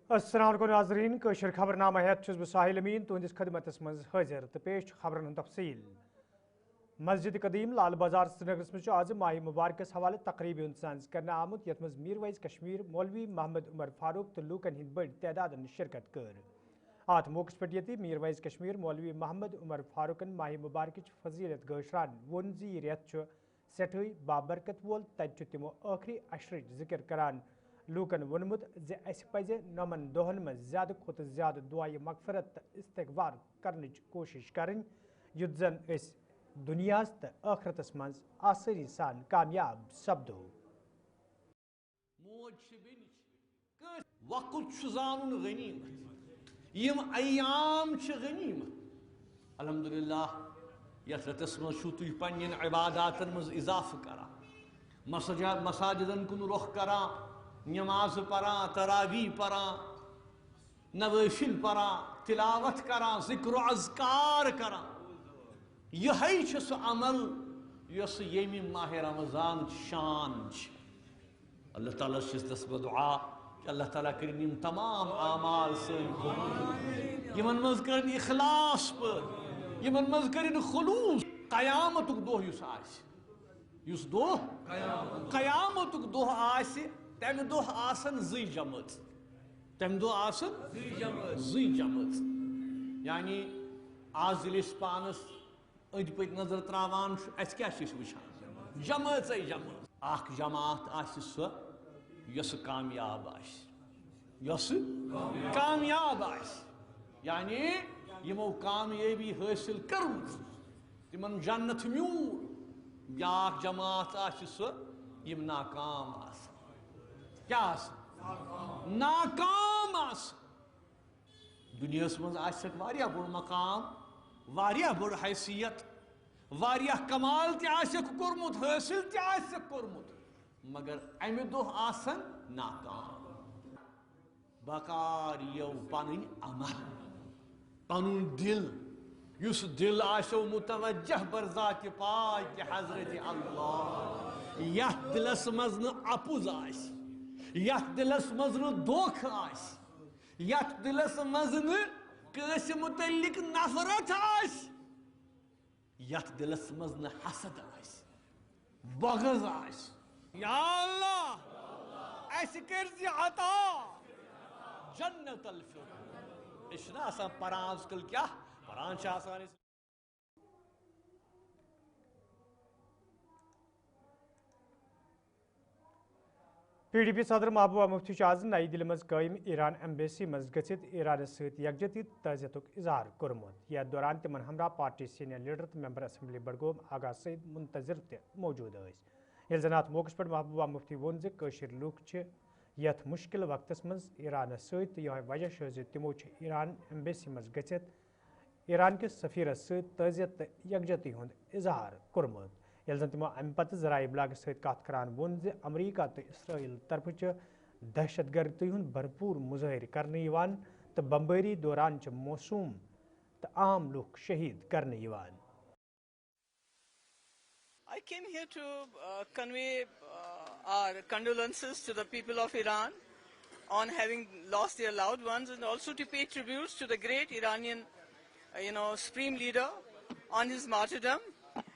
السلام علیکم ناظرین کشر خبر نامہ ہیت بہ ساحل امین تہندس خدمتس مز حاضر تو پیش خبرن ہند تفصیل مسجد قدیم لال بازار سرینگرس مز آز ماہ مبارکس حوالہ تقریب انتظام کرنے آمت یت مز میر ویز کشمیر مولوی محمد عمر فاروق تو لوکن ہند بڑ تعداد شرکت کر ات موقع پہ یت میر ویز کشمیر مولوی محمد عمر فاروقن ماہ مبارکچ فضیلت گشران ون زی یہ ریت سٹھے بابرکت وول تت تمو آخری عشرچ ذکر کران لوکن ونمت اس پز نمن دہن مز زیادہ کھت زیادہ دعائیں مغفرت تو استغفار کرنچ کوشش کریں یت زن اس دنیاس تو آخرتس مز آسانی سان کامیاب سپدو وقت زانن غنیمت یم ایام غنیمت الحمدللہ یت رتس مز تھی پنن عباداتن مز اضافہ کران مساجدن کن رخ کران نماز پران تراویح پران نوافل پران تلاوت کران ذکر و اذکار کران یہ سہ عمل یس یمی ماہ رمضان شان اللہ تعالیٰ چھس بہ دعا کہ اللہ تعالیٰ کرن یم تمام اعمال سن قبول یمن مز کرن اخلاص پہ یمن مز کرن خلوص قیامتک دہ یس دہ قیامتک دہ آس تمہ دہ آسن زی جمت تمہ دہ آسن زی جمت یعنی آز یل پانس اند پک نظر تراوان اس کیا وچھان جماعت جماعت اخ جماعت آس سہ یس کامیاب آس یس کامیاب آس یعنی یمو کامیابی حاصل کرمت تمن جنت میول بیاکھ جماعت آس سہ یم ناکام آس کیا آس ناکام آس دنیا مز آسک واریاہ بڑ مقام واریاہ بڑ حیثیت واریاہ کمال تہ آسک کورمت حاصل تہ آسک کورمت مگر امہ دہ آسن ناکام بقار یو پنن عمل پنن دل یس دل آسو متوجہ بر ذات پاک حضرت اللہ یت دلس مز نہ اپز آس یت دلس مز نہ دھوکہ آس یت دلس مز نہ کٲنٛسہِ متعلق نفرت آس یت دلس مز نہ حسد آس بغض آس یا اللہ اس کر عطا جنت الفردوس اس چھُنہ آسان پران آز کل کیا پران چھِ آسان أسۍ پی ڈی پی صدر محبوبہ مفتی آز نئی دلی مز قائم ایران ایمبیسی مز گھت ایران ست یکجہتی تعزیت اظہار کورمت یتھ دوران تمن ہمراہ پارٹی سینئر لیڈر تو ممبر اسمبلی بڈگوم آغا سعید منتظر تہ موجود یل زن ات موقع پہ محبوبہ مفتی ون زشر لوک یتھ مشکل وقتس مز ایران ست یہ وجہ ز تمو ایران ایمبیسی مز گھت ایران کس سفیرس ست تعزیت یکجہتی ہند اظہار کورمت یل زن تمو ام پتہ ذرائع ابلاغ ست کت کران ون ز امریکہ تو اسرائیل طرف دہشت گردی ہند بھرپور مظاہر کرنے تو بمباری دوران موسوم تو عام لوگ شہید کرنے I came here to convey our condolences to the people of Iran on having lost their loved ones, and also to pay tributes to the great Iranian, supreme leader on his martyrdom,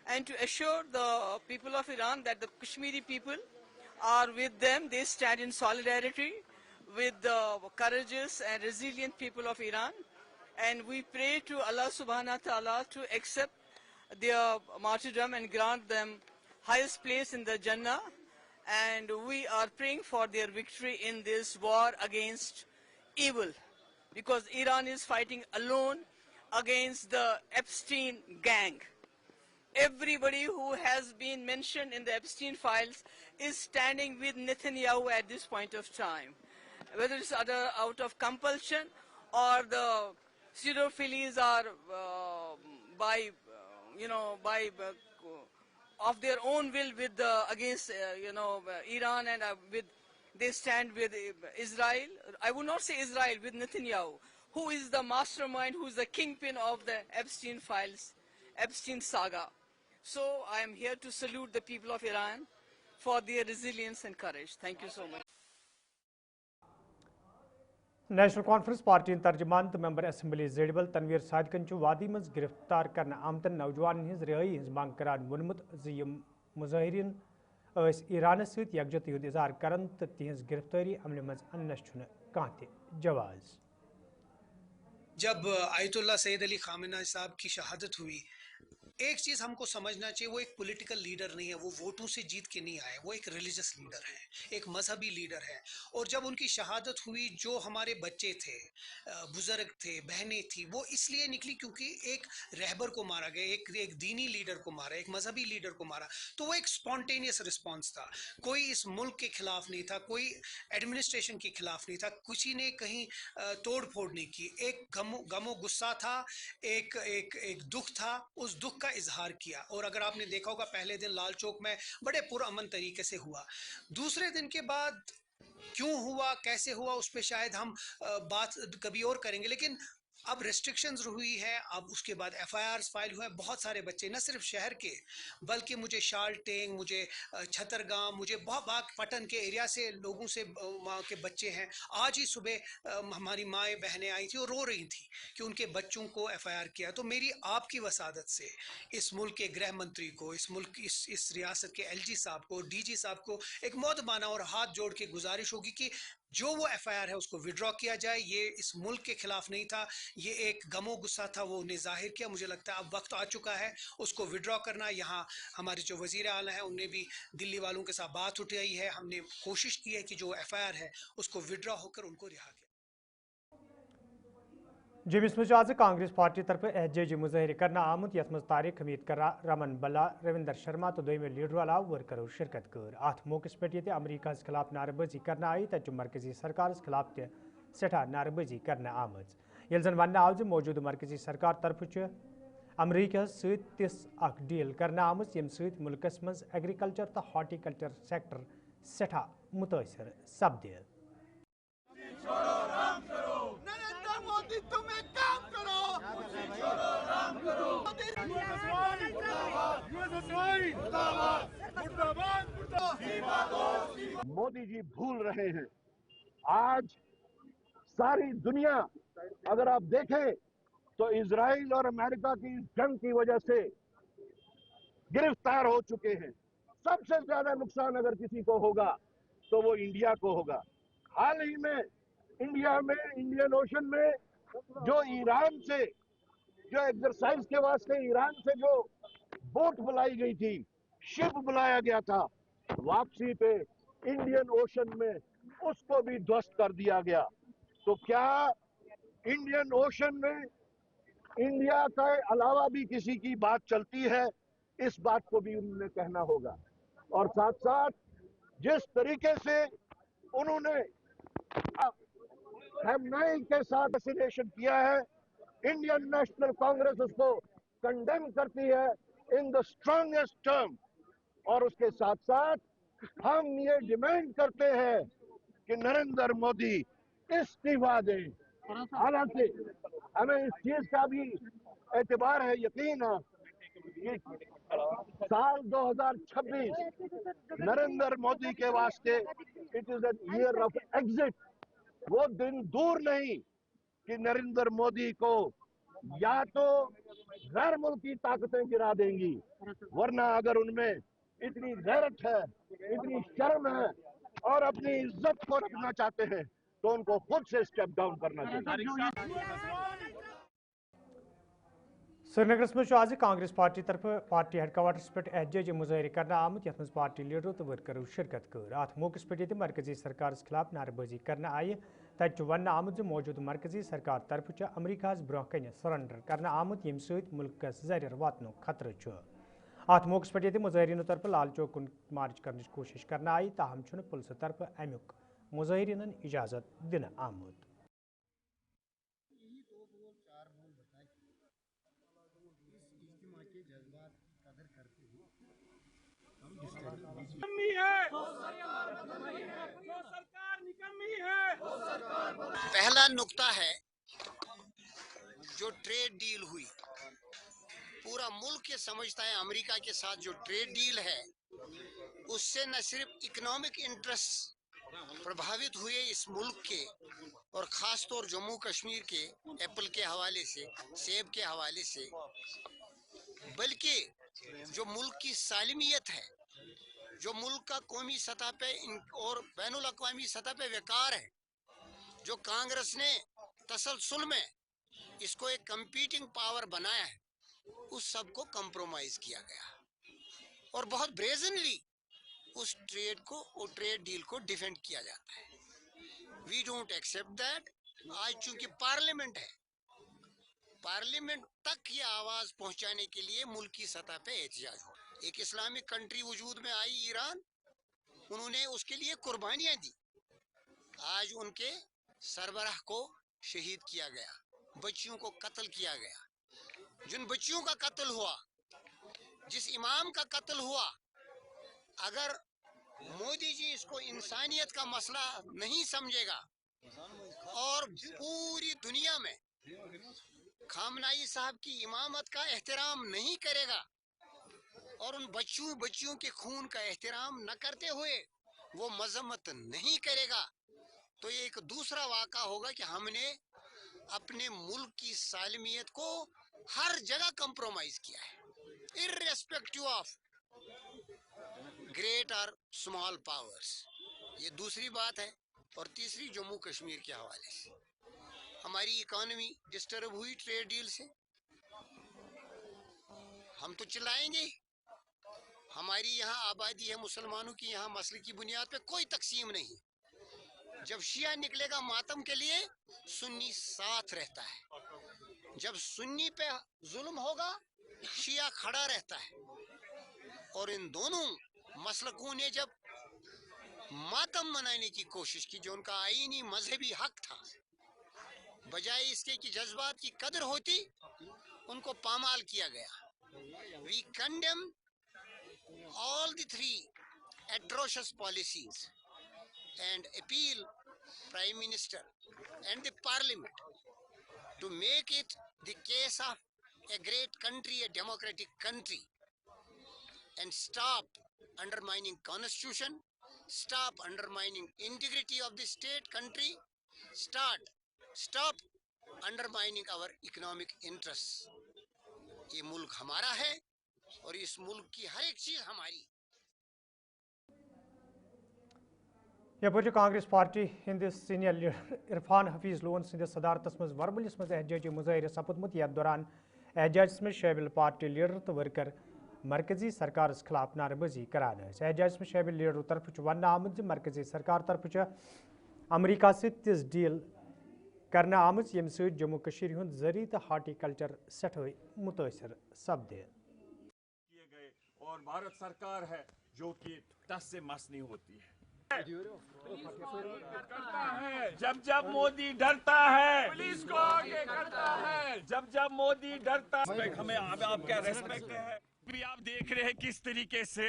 and to assure the people of Iran that the Kashmiri people are with them. They stand in solidarity with the courageous and resilient people of Iran, and we pray to Allah subhanahu wa ta'ala to accept their martyrdom and grant them highest place in the Jannah. And we are praying for their victory in this war against evil, because Iran is fighting alone against the Epstein gang. Everybody who has been mentioned in the Epstein files is standing with Netanyahu at this point of time, whether it's out of compulsion or the pseudophilies are of their own will with against Iran, and they stand with Israel. I would not say Israel, with Netanyahu, who is the mastermind, who is the kingpin of the Epstein files, Epstein saga. So I am here to salute the people of Iran for their resilience and courage. Thank you so much. National conference party ترجمان تو member assembly زیڈبل Tanveer صادقن وادی مز گرفتار کرنے آمتن نوجوان his رہائی his مانگ کران وونمت مظاہرین ایران ست یکجہتی ہند اظہار کران تو تہذ گرفتاری عمل مز انس کان تہ جواز. جب آیت اللہ سید علی خامنہ صاحب کی شہادت ہوئی، ایک چیز ہم کو سمجھنا چاہیے، وہ ایک پولیٹیکل لیڈر نہیں ہے، وہ ووٹوں سے جیت کے نہیں آئے، وہ ایک ریلیجس لیڈر ہے، ایک مذہبی لیڈر ہے. اور جب ان کی شہادت ہوئی، جو ہمارے بچے تھے، بزرگ تھے، بہنیں تھیں، وہ اس لیے نکلی کیونکہ ایک رہبر کو مارا گیا، ایک دینی لیڈر کو مارا، ایک مذہبی لیڈر کو مارا. تو وہ ایک سپونٹینیس رسپانس تھا. کوئی اس ملک کے خلاف نہیں تھا، کوئی ایڈمنسٹریشن کے خلاف نہیں تھا، کسی نے کہیں توڑ پھوڑ نہیں کی. ایک غم و غصہ تھا، ایک دکھ تھا، اس دکھ کا اظہار کیا. اور اگر آپ نے دیکھا ہوگا پہلے دن لال چوک میں بڑے پرامن طریقے سے ہوا. دوسرے دن کے بعد کیوں ہوا، کیسے ہوا، اس پہ شاید ہم بات کبھی اور کریں گے. لیکن اب ریسٹرکشنز ہوئی ہے، اب اس کے بعد ایف آئی آرز فائل ہوئے. بہت سارے بچے نہ صرف شہر کے بلکہ مجھے شال ٹینگ، مجھے چھترگاں، مجھے بہت پٹن کے ایریا سے لوگوں سے وہاں کے بچے ہیں. آج ہی صبح ہماری مائیں بہنیں آئی تھی اور رو رہی تھی کہ ان کے بچوں کو ایف آئی آر کیا. تو میری آپ کی وسادت سے اس ملک کے گرہ منتری کو، اس ملک اس ریاست کے ایل جی صاحب کو، ڈی جی صاحب کو ایک مؤدبانہ اور ہاتھ جوڑ کے گزارش ہوگی کہ جو وہ ایف آئی آر ہے اس کو وڈرا کیا جائے. یہ اس ملک کے خلاف نہیں تھا، یہ ایک غم و غصہ تھا، وہ انہیں ظاہر کیا. مجھے لگتا ہے اب وقت آ چکا ہے اس کو وڈرا کرنا. یہاں ہمارے جو وزیر اعلیٰ ہیں، انہوں نے بھی دلی والوں کے ساتھ بات اٹھائی ہے. ہم نے کوشش کی ہے کہ جو ایف آئی آر ہے اس کو وڈرا ہو کر ان کو رہا کیا. جمس مز آز کانگریس پارٹی طرف احتجاجی مظاہرہ کرنا آمت یت مز طارق حمید کرا، رمن بلا، روندر شرما تو دویمو لیڈرو علاوہ ورکرو شرکت کر. ات موقع پہ یہ امریکہ خلاف نعرہ بازی کرنا آئی، تت مرکزی سرکار خلاف تہ سٹھا نعرہ بازی کرنا آمت. یل زن ون آو موجودہ مرکزی سرکار طرف امریکہ ست تس اخ ڈیل کرنا آمت یم ست ملکس مز ایگریکلچر تو ہارٹیکلچر سیکٹر سٹھا متاثر سپدے. مودی جی بھول رہے ہیں. آج ساری دنیا اگر آپ دیکھیں تو اسرائیل اور امریکہ کی جنگ کی وجہ سے گرفتار ہو چکے ہیں. سب سے زیادہ نقصان اگر کسی کو ہوگا تو وہ انڈیا کو ہوگا. حال ہی میں انڈیا میں انڈین اوشن میں جو ایران سے جو ایکسرسائز کے واسطے ایران سے جو بوٹ بلائی گئی تھی، شپ بلایا گیا تھا، واپسی پہ انڈین اوشن میں اس کو بھی دھوست کر دیا گیا. تو کیا انڈین اوشن میں انڈیا کے علاوہ بھی کسی کی بات چلتی ہے؟ اس بات کو بھی انہوں نے کہنا ہوگا. اور ساتھ ساتھ جس طریقے سے انہوں نے خامنئی کے ساتھ اسوسیشن کیا ہے، انڈین نیشنل کانگریس اس کو کنڈیم کرتی ہے ان دا اسٹرانگیسٹ ٹرم. اور اس کے ساتھ ساتھ ہم یہ ڈیمانڈ کرتے ہیں کہ نریندر مودی استعفا دیں. حالانکہ ہمیں اس چیز کا بھی اعتبار ہے، یقین ہے کہ سال 2026 نریندر مودی کے واسطے it is an year of exit. وہ دن دور نہیں کہ نریندر مودی کو یا تو غیر ملکی طاقتیں گرا دیں گی، ورنہ اگر ان میں اتنی غیرت ہے، اتنی شرم ہے اور اپنی عزت کو رکھنا چاہتے ہیں تو ان کو خود سے سٹیپ ڈاؤن کرنا چاہیے. سری نگرس مز آز کانگریس پارٹی طرف پارٹی ہیڈ کوارٹرس پہ احتجاجی مظاہرہ کرنا آمت یت مز پارٹی لیڈرو تو ورکرو شرکت کر. ات موقع پہ یہ مرکزی سرکار خلاف نعرہ بازی کرنا آئی، تت ون آمت موجودہ مرکزی سرکار طرف امریکہ برہ کن سرنڈر کرنا آمت یم ست ملکس زریر واتن خطرہ. ات موقع پہ یہ مظاہرینو طرف لال چوک کن مارچ کرنے کوشش کرنا آئی، تاہم پولیس طرف امیک مظاہرین اجازت دن آمت. پہلا نقطہ ہے جو ٹریڈ ڈیل ہوئی، پورا ملک یہ سمجھتا ہے امریکہ کے ساتھ جو ٹریڈ ڈیل ہے اس سے نہ صرف اکنامک انٹرسٹ प्रभावित हुए इस मुल्क के और ख़ास तौर जम्मू कश्मीर के एप्पल के हवाले से, सेब के हवाले से, बल्कि जो मुल्क की सालिमियत है, जो मुल्क का कौमी सतह पे और बैनुल अक़वामी सतह पे वक़ार है, जो कांग्रेस ने तसलसल में इसको एक कंपीटिंग पावर बनाया है, उस सब को कंप्रोमाइज किया गया और बहुत ब्रेजनली उस ट्रेड डील को डिफेंड किया जाता है। We don't accept that. आज चूंकि पार्लियामेंट है, पार्लियामेंट तक ये आवाज पहुंचाने के लिए मुल्क की सतह पे एहतजाज हो। एक इस्लामिक कंट्री वजूद में आई ईरान, उन्होंने उसके लिए कुर्बानियां दी। आज उनके सरबराह को शहीद किया गया, बच्चियों को कत्ल किया गया। जिन बच्चियों का कत्ल हुआ, जिस इमाम का कत्ल हुआ, अगर मोदी जी इसको इंसानियत का मसला नहीं समझेगा और पूरी दुनिया में खामनाई साहब की इमामत का एहतराम नहीं करेगा और उन बच्चियों के खून का एहतराम न करते हुए वो मजम्मत नहीं करेगा, तो ये एक दूसरा वाक़ा होगा कि हमने अपने मुल्क की सालमियत को हर जगह कंप्रोमाइज किया है, इर्रेस्पेक्टिव ऑफ ग्रेट और स्मॉल पावर्स। ये दूसरी बात है। और तीसरी, जम्मू कश्मीर के हवाले से हमारी इकोनॉमी डिस्टर्ब हुई ट्रेड डील से, हम तो चिल्लाएंगे। हमारी यहाँ आबादी है मुसलमानों की, यहाँ मसले की बुनियाद पे कोई तकसीम नहीं। जब शिया निकलेगा मातम के लिए, सुन्नी साथ रहता है। जब सुन्नी पे जुल्म होगा, शिया खड़ा रहता है। और इन दोनों मसलकों ने जब मातम मनाने की कोशिश की, जो उनका आईनी मजहबी हक था, बजाय इसके कि जज्बात की कदर होती, उनको पामाल किया गया। We condemn all the three atrocious policies and appeal Prime Minister and the Parliament to make it the case of a great country, a democratic country, and stop undermining constitution, stop undermining integrity of the state country, stop undermining our economic interests. ये मुल्क हमारा है और इस मुल्क की हर एक चीज हमारी। यपर कांग्रेस पार्टी हंदिस सीनियर लीडर इरफान हफीज लोन सदस सदारतस मज वरबलिस मज एहतजाजी मुजाहिर सपदमुत। यथ दौरान एहतजाज में शामिल पार्टी लीडर तो वर्कर मरकजी सरकार खिलाफ नारेबाजी करान। एहतजाज में शामिल लीडरों तरफ वन आमद मरकजी सरकार तरफ अमरीका से तिस डील करने आम यम जम्मू कश्मीर हुंद ज़री तो हार्टिकल्चर सठे मुतासर सपदे किए गए और भारत सरकार है जो कि टस से मस नहीं होती है। करता है जब मोदी डरता है, पुलिस को आगे करता है जब मोदी डरता है। हमें आप क्या रेस्पेक्ट है। भी आप देख रहे हैं किस तरीके से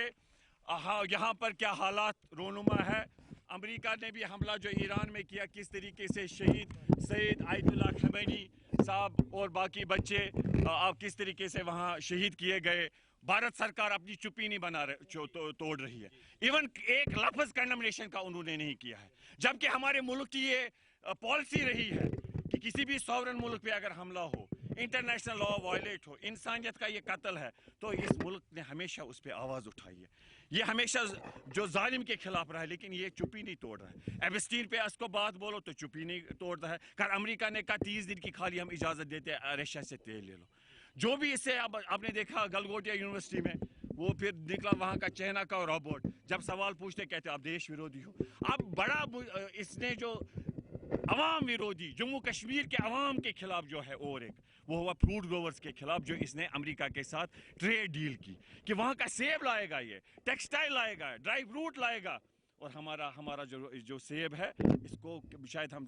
यहाँ पर क्या हालात रोनुमा है। अमेरिका ने भी हमला जो ईरान में किया, किस तरीके से शहीद सैयद आयतुल्लाह खमैनी साहब और बाकी बच्चे किस तरीके से वहाँ शहीद किए गए। भारत सरकार अपनी चुप्पी नहीं बना तोड़ रही है। इवन एक लफ्ज़ कंडेमनेशन का उन्होंने नहीं किया है, जबकि हमारे मुल्क की ये पॉलिसी रही है कि किसी भी सॉवरन मुल्क पे अगर हमला हो, इंटरनेशनल लॉ वायलेट हो, इंसानियत का ये कत्ल है, तो इस मुल्क ने हमेशा उस पर आवाज़ उठाई है। ये हमेशा जो जालिम के खिलाफ रहा है, लेकिन ये चुप्पी नहीं तोड़ रहा है। एबस्टीन पे इसको बात बोलो तो चुप्पी नहीं तोड़ रहा है। कर अमेरिका ने कहा 30 दिन की खाली हम इजाज़त देते हैं, रशिया से तेल ले लो। जो भी इससे अब आपने देखा गलगोटिया यूनिवर्सिटी में वो फिर निकला वहाँ का चाइना का रोबोट, जब सवाल पूछते कहते आप देश विरोधी हो। अब बड़ा इसने जो अवाम विरोधी जम्मू कश्मीर के अवाम के खिलाफ जो है, और एक वो हुआ फ्रूट ग्रोवर्स के खिलाफ, जो इसने अमेरिका के साथ ट्रेड डील की कि वहाँ का सेब लाएगा, ये टेक्सटाइल लाएगा, ड्राई फ्रूट लाएगा, और हमारा जो सेब है इसको शायद हम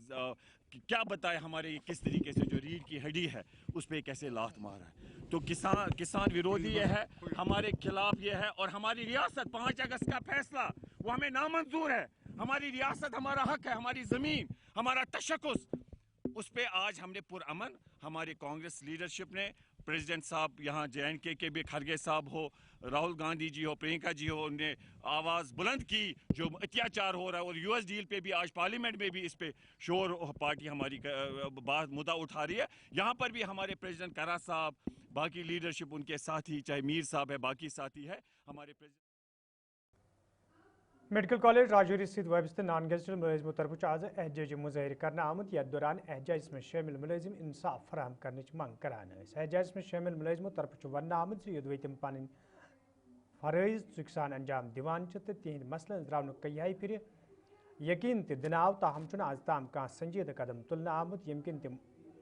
क्या बताएं हमारे किस तरीके से जो रीढ़ की हड्डी है उस पर कैसे लात मारा है। तो किसान विरोधी ये है, हमारे खिलाफ ये है। और हमारी रियासत 5 अगस्त का फैसला वो हमें नामंजूर है। हमारी रियासत हमारा हक है, हमारी ज़मीन हमारा तशक्कुस, उस पे आज हमने पुरअमन हमारी कांग्रेस लीडरशिप ने प्रेसिडेंट साहब यहाँ JNK के भी खरगे साहब हो, राहुल गांधी जी हो, प्रियंका जी हो, उन्होंने आवाज़ बुलंद की जो अत्याचार हो रहा है। और US डील पे भी आज पार्लियामेंट में भी इस पे शोर पार्टी हमारी बात मुद्दा उठा रही है। यहाँ पर भी हमारे प्रेसिडेंट करा साहब, बाकी लीडरशिप उनके साथी, चाहे मीर साहब है, बाकी साथी है हमारे प्रेसिडेंट। मेडिकल कॉलेज राजौरी स्थित वाबस्त नॉन गेजेटेड मुलाजिमों तरफ आज एहजाजी मुजाहिर करना आमद। यथ दौरान एहजाज में शामिल मुलाजिम इंसाफ फराहम करने मंग करान। एहजाज में शामिल मुलाजिमों तरफ वन आमद योदवे तम पन फरज चुकसान अंजाम दिवान तो तिहद मसलन द्राव कई फिर यकीन दिन आव ताहम आज ताम कह संजीद कदम तुलना आमद यम किन तम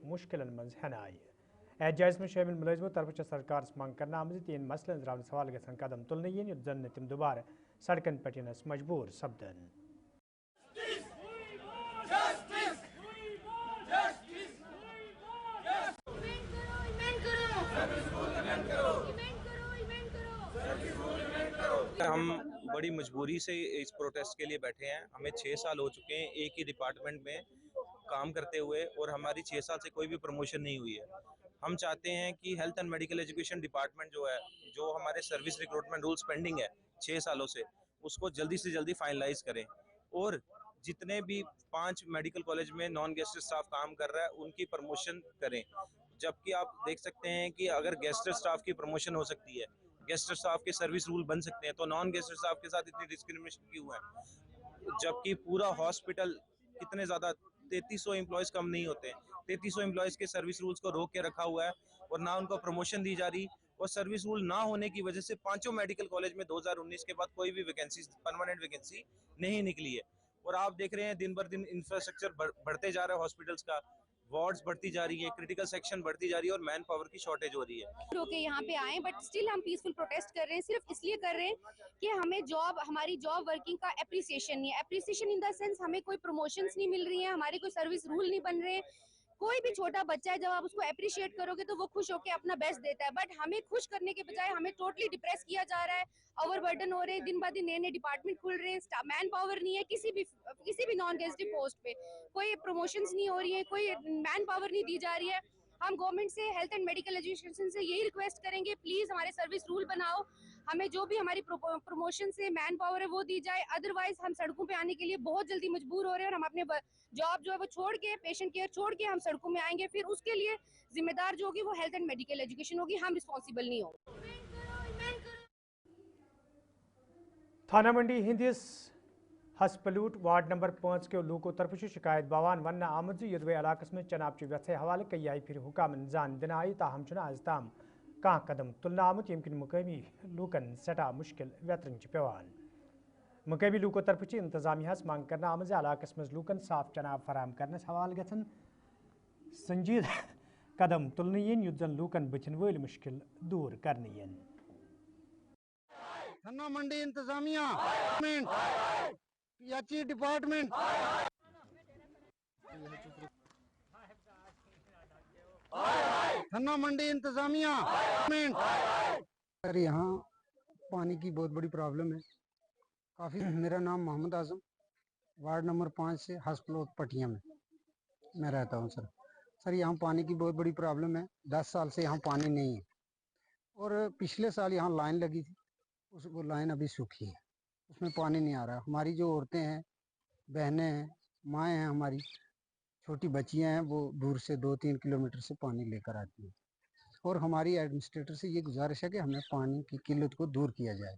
मुश्किल मज हन आय। एहजाज में शामिल मुलाजिमों तरफ सरकार मंग करना आमद तिहद मसलन द्राव सवाल गन कदम तुलने yin जन तम दोबारा सड़कन पे यनस मजबूर सपदन। हम बड़ी मजबूरी से इस प्रोटेस्ट के लिए बैठे हैं। हमें 6 साल हो चुके हैं एक ही डिपार्टमेंट में काम करते हुए और हमारी 6 साल से कोई भी प्रमोशन नहीं हुई है। हम चाहते हैं कि health and medical education department जो है, जो हमारे सर्विस रिक्रूटमेंट रूल्स पेंडिंग है 6 सालों से, उसको जल्दी से जल्दी फाइनलाइज करें और जितने भी 5 मेडिकल कॉलेज में नॉन गेस्टेड स्टाफ काम कर रहा है उनकी प्रमोशन करें। जबकि आप देख सकते हैं कि अगर गेस्टेड स्टाफ की प्रमोशन हो सकती है, गेस्टेड स्टाफ के सर्विस रूल बन सकते हैं, तो नॉन गेस्टेड स्टाफ के साथ इतनी डिस्क्रिमिनेशन क्यों है? जबकि पूरा हॉस्पिटल कितने ज़्यादा 3300 एम्प्लॉयज़ कम नहीं होते, 3300 एम्प्लॉयज़ के सर्विस रूल्स को रोक के रखा हुआ है और ना उनको प्रमोशन दी जा रही। और सर्विस रूल ना होने की वजह से 5 मेडिकल कॉलेज में 2019 के बाद कोई भी वैकेंसी, परमानेंट वैकेंसी नहीं निकली है। और आप देख रहे हैं दिन बर दिन इंफ्रास्ट्रक्चर बढ़ते जा रहा है, हॉस्पिटल्स का वार्ड्स बढ़ती जा रही है, क्रिटिकल सेक्शन बढ़ती जा रही है और मैन पावर की शॉर्टेज हो रही है। लोग यहाँ पे आए बट स्टिल हम पीसफुल प्रोटेस्ट कर रहे हैं, सिर्फ इसलिए कर रहे हैं कि हमें हमारी जॉब वर्किंग का एप्रिसिएशन नहीं है। एप्रिसिएशन इन द सेंस हमें कोई प्रमोशंस नहीं मिल रही है, हमारे कोई सर्विस रूल नहीं बन रहे हैं। कोई भी छोटा बच्चा है, जब आप उसको अप्रिशिएट करोगे तो वो खुश होकर अपना बेस्ट देता है, बट हमें खुश करने के बजाय हमें टोटली डिप्रेस किया जा रहा है। ओवरबर्डन हो रहे हैं, दिन ब दिन नए नए डिपार्टमेंट खुल रहे हैं, मैन पावर नहीं है, किसी भी नॉन गेजेटेड पोस्ट पे कोई प्रमोशंस नहीं हो रही है, कोई मैन पावर नहीं दी जा रही है। हम गवर्नमेंट से, हेल्थ एंड मेडिकल एजुकेशन से यही रिक्वेस्ट करेंगे, प्लीज हमारे सर्विस रूल बनाओ, हमें जो भी हमारी प्रमोशन से मैन पावर है वो दी जाए। अदरवाइज हम सड़कों पे आने के लिए बहुत जल्दी मजबूर हो रहे हैं और हम अपने जॉब जो है वो छोड़ के, पेशेंट केयर छोड़ के हम सड़कों में आएंगे। फिर उसके लिए जिम्मेदार जो होगी वो हेल्थ एंड मेडिकल एजुकेशन होगी, हम रिस्पॉन्सिबल नहीं होंगे। थाना मंडी हिंदिस हसपलूट वार्ड नंबर 5 के लोगों तरफ शिकायत बवान वन आमद युद्ध इलाकस में चनाब व्यथ हवाले कई आई फिर हुकाम जान दिन आई ताहम आज ताम कह कदम तुलना आमुत यम मुकामी लूकन सटा मुश्किल व्यतरन पेवान। मुकामी लूकों तरफ इंतजामिया मांग करना आमज इलाकस में लूकन साफ चनाब फराम करने हवाल गन संजीद कदम तुलन yin युद्ध जन लूकन बचन वल मुश्किल दूर करने। थाना मंडी इंतजामिया PHE डिपार्टमेंट थाना मंडी इंतजामिया। सर यहाँ पानी की बहुत बड़ी प्रॉब्लम है काफ़ी। मेरा नाम मोहम्मद आजम, वार्ड नंबर 5 से हसपलोट पटिया में मैं रहता हूँ। सर यहाँ पानी की बहुत बड़ी प्रॉब्लम है, 10 साल से यहाँ पानी नहीं है और पिछले साल यहाँ लाइन लगी थी, वो लाइन अभी सूखी है, उसमें पानी नहीं आ रहा। हमारी जो औरतें हैं, बहनें हैं, माएँ हैं, हमारी छोटी बच्चियाँ हैं, वो दूर से 2-3 किलोमीटर से पानी लेकर आती हैं। और हमारी एडमिनिस्ट्रेटर से ये गुजारिश है कि हमें पानी की किल्लत को दूर किया जाए।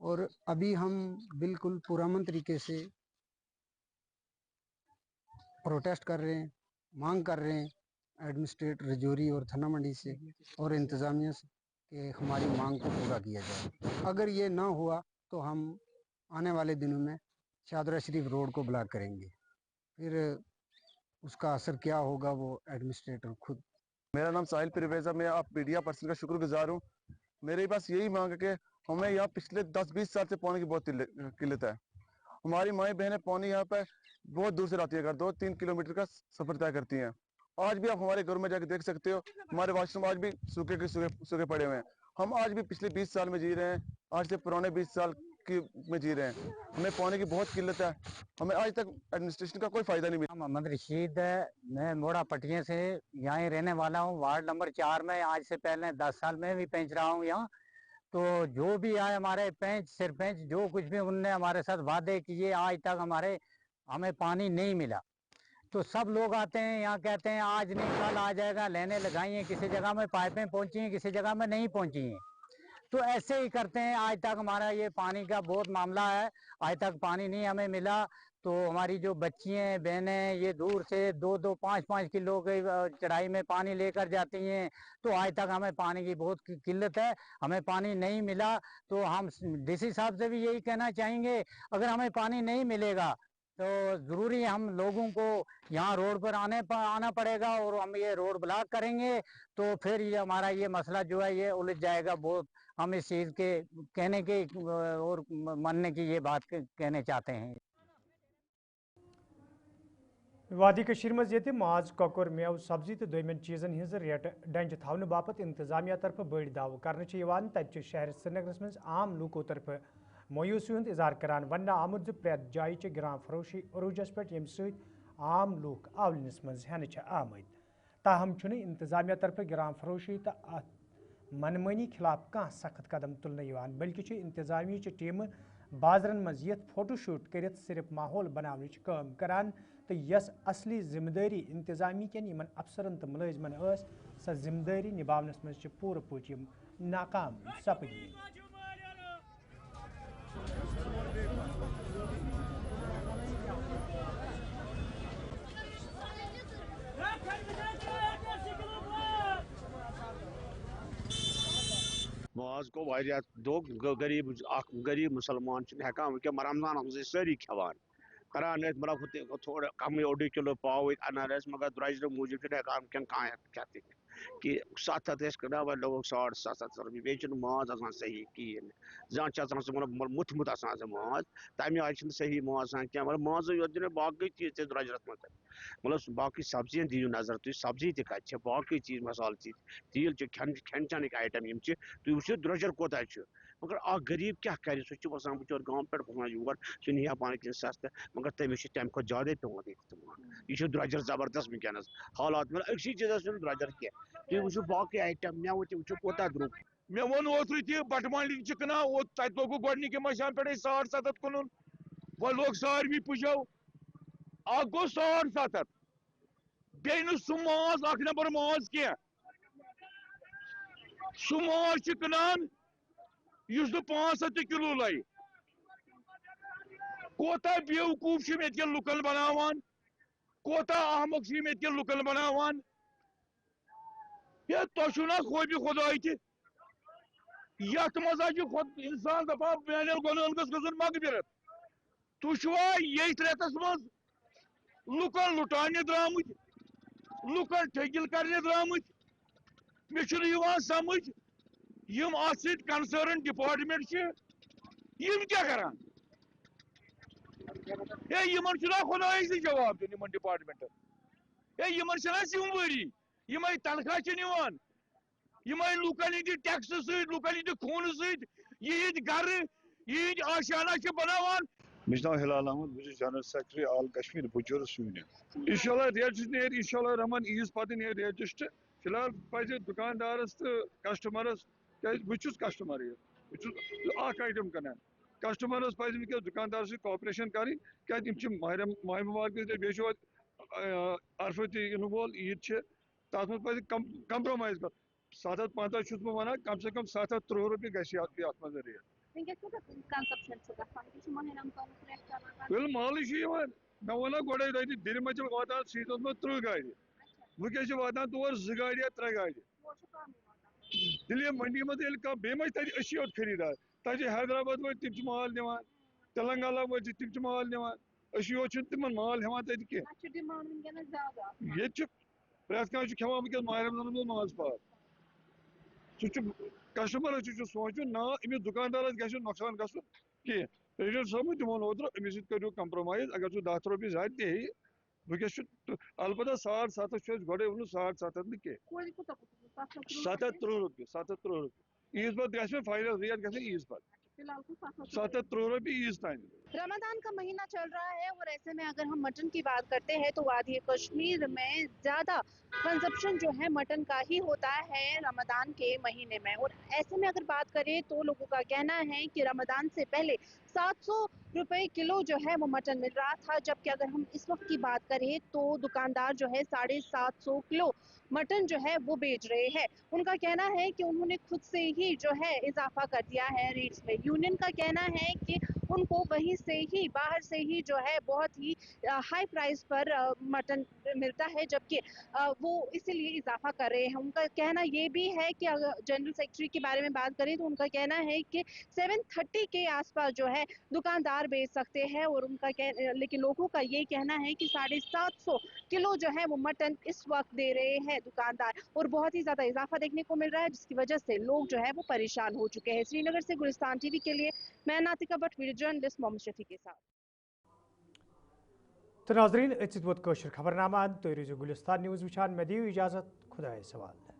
और अभी हम बिल्कुल पुरअमन तरीके से प्रोटेस्ट कर रहे हैं, मांग कर रहे हैं एडमिनिस्ट्रेटर रजौरी और थाना मंडी से और इंतज़ामिया से कि हमारी मांग को पूरा किया जाए। अगर ये ना हुआ तो हम आने वाले दिनों में शादरा शरीफ रोड को ब्लॉक करेंगे, फिर उसका असर क्या होगा वो एडमिनिस्ट्रेटर खुद। मेरा नाम साहिल परवेज़, मैं आप मीडिया पर्सन का शुक्रगुजार हूँ। मेरे पास यही मांग है कि हमें यहाँ पिछले 10-20 साल से पानी की बहुत किल्लत है। हमारी माएँ बहनें पानी यहाँ पर बहुत दूर से लाती है, 2-3 किलोमीटर का सफर तय करती हैं। आज भी आप हमारे घर में जाकर देख सकते हो, हमारे वॉशरूम आज भी सूखे पड़े हुए हैं। हम आज भी पिछले 20 साल में जी रहे हैं, आज से पुराने 20 साल में जी रहे हैं, हमें पानी की बहुत किल्लत है, हमें आज तक एडमिनिस्ट्रेशन का कोई फायदा नहीं मिला। मोहम्मद रशीद है, मैं मोड़ा पटिया से यहाँ ही रहने वाला हूँ, वार्ड नंबर 4 में। आज से पहले 10 साल में भी पेंच रहा हूँ यहाँ। तो जो भी आए हमारे पेंच सरपंच जो कुछ भी उनने हमारे साथ वादे किए, आज तक हमें पानी नहीं मिला। तो सब लोग आते हैं यहाँ, कहते हैं आज नहीं कल आ जाएगा, लेने लगाई हैं, किसी जगह में पाइपें पहुँची हैं, किसी जगह में नहीं पहुँची हैं। तो ऐसे ही करते हैं। आज तक हमारा ये पानी का बहुत मामला है, आज तक पानी नहीं हमें मिला। तो हमारी जो बच्चियाँ बहनें ये दूर से 2-2 5-5 किलो की चढ़ाई में पानी लेकर जाती हैं। तो आज तक हमें पानी की बहुत किल्लत है, हमें पानी नहीं मिला। तो हम डीसी साहब से भी यही कहना चाहेंगे, अगर हमें पानी नहीं मिलेगा तो ज़रूरी हम लोगों को यहाँ रोड पर आना पड़ेगा, और हम ये रोड ब्लॉक करेंगे। तो फिर ये हमारा ये मसला जो है ये उलझ जाएगा बहुत। हम इस चीज़ के कहने के और मानने की ये बात कहने चाहते हैं। वादी कशीर मज ये माज ककुर मेव सब्जी तो दोयमन चीज़न हिंज रेट डंज थावन बापत इंतजामिया तरफ बड़ दाव कर तब शहर श्रीनगरस मज आम लूको तरफ मायूसी हुंद इजहार करान वन आमुद प्रेत जाय गिरां फरोशी अरूजस पे यम आम लूक आवलनस मज हेन आमद। ताहम इंतजामिया तरफ गिरां फरोशी तो मनमानी खिलाफ कह सख्त कदम तुलन, बल्कि इंतजामिया टीम बाजरन मज ये फोटोशूट कर सिर्फ माहौल बनाने काम करान। तो यस असली जिम्मेदारी इंतजामी केन अफसरन तो मुलाजमन स जिम्मेदारी निभावनस मज पूर पा नाकाम सपदी। माज को दो गरीब मुसलमान हेकान वह रमजान मज सारी खेवान करान मतलब थोड़ा कम 1 किलो पाव अनान मगर द्रजर मूजूब हेकान कह कि 700 कना वह लोग 750 रुपये बे माज सही कहें जहाँ मतलब मुत माज तमें आज सही माज क्या मतलब माज योत दिन बाकी चीज द्रजरस मज मतलब बाकी सब्जियां दियो नजर तुम सब्जी तक बाकी चीज मसाल चीज तेल खेन चन आइटम तुम वो द्रजर कोता मगर आ गरीब क्या कर बसान बचोर गाँव पे योर सह पान किन सस्त मगर तमिस तम खुद ज्यादा पेवान यह द्रजर जबरदस्त वनकस हालात मतलब अक्सी चीज द्रजर कह तुम वो बाकी आइटम मेव तो कोता द्रुग मे वो ओतर तह बटमाली कना तत लोग गोडनिक मशान पे 750 कुन वह लोग सारवी पुजो गो 750 बे सह माज 1 नंबर माज कह सह माज कनान 500 किलो लाई कोता बेवकूफ ये लुकन बनावान कोता अहमक ये लुकन बनावान ये तो ना खोबी खुदाई तथ मजा इंसान दपा मेन गुन गन मगफिरत तुआ ये रेतस मज लुकन लुटाने द्रामत लुकन ठगिल करने द्रामत मे समझ यम कंसर्न डिपार्टमेंट क्या करान खुदाई से जवाब दिन डिपार्टमेंट जिम्मेवारी यम तनख्वाह लुकन हंद टैक्स लुकन हंद खून सहित गर यह आशाना बनावान। मे नाम हिलाल अहमद बस जनरल सेक्रेटरी ऑल कश्मीर बुजुर्ग यूनियन। इंशाल्लाह रेट नेर इंशाल्लाह रहमान ईज पत नेर रेजिस्ट फिलहाल पज दुकानदारस तो कस्टमरस बहुत कस्टमर आइटम कनान कस्टमरस पज वनकस दुकानदार कोऑपरेशन करें क्या माह मुबारक बे अरफत इन वोल ईद तथ मज पज कंप्रोमाइज कर 750 बह वन कम से कम 730 रुपये गत मज रेट बिल माल मे वो गोड़े दिन मज वात सीजन मज 30 गाड़ वह वातान तौर 2 गाड़ या 3 गाड़ दिल्ली मंडी मज बे अशी योत खरीदार तज हैदराबाद वो तम माल निवान तेलंगाना वो तम माल निवान अशी योत तिम माल हेवान तत कह ये प्रत कह खेवान वनकस माह रमजान मज माज पार कस्टमर सोचुन ना अमिस दुकानदारस गि नुकसान गन कह प्रेसिडेंट साहब तमो ओतर अमिस करो कंप्रोमाइज अगर 10 रुपये ज्यादा ते वनकस अलबत्ता 750 गोड़े वो 750 कह 730 रुपये ईज पत गि फाइनल रेट गि ईज पत ₹700 ईज तान। रमजान का महीना चल रहा है और ऐसे में अगर हम मटन की बात करते हैं तो वादी कश्मीर में ज़्यादा कंजप्शन जो है मटन का ही होता है रमजान के महीने में। और ऐसे में अगर बात करें तो लोगों का कहना है कि रमजान से पहले 700 रुपए किलो जो है वो मटन मिल रहा था, जबकि अगर हम इस वक्त की बात करें तो दुकानदार जो है 750 किलो मटन जो है वो बेच रहे हैं। उनका कहना है कि उन्होंने खुद से ही जो है इजाफा कर दिया है रेट्स में। यूनियन का कहना है कि उनको वहीं से ही बाहर से ही जो है बहुत ही हाई प्राइस पर मटन मिलता है, जबकि वो इसीलिए इजाफा कर रहे हैं। उनका कहना ये भी है कि अगर जनरल सेक्रेटरी के बारे में बात करें तो उनका कहना है कि 730 के आसपास जो है दुकानदार बेच सकते हैं। और उनका लेकिन लोगों का ये कहना है कि 750 किलो जो है वो मटन इस वक्त दे रहे हैं दुकानदार, और बहुत ही ज्यादा इजाफा देखने को मिल रहा है, जिसकी वजह से लोग जो है वो परेशान हो चुके हैं। श्रीनगर से गुलिस्तान टीवी के लिए मैं नातिका भट्ट, वीडियो जर्नलिस्ट मोहम्मद शफी के साथ। तो नाजरीन, खबरनामा तो गुलिस्तान न्यूज़ वुचान, मे दियो इजाजत, खुदा सवाल।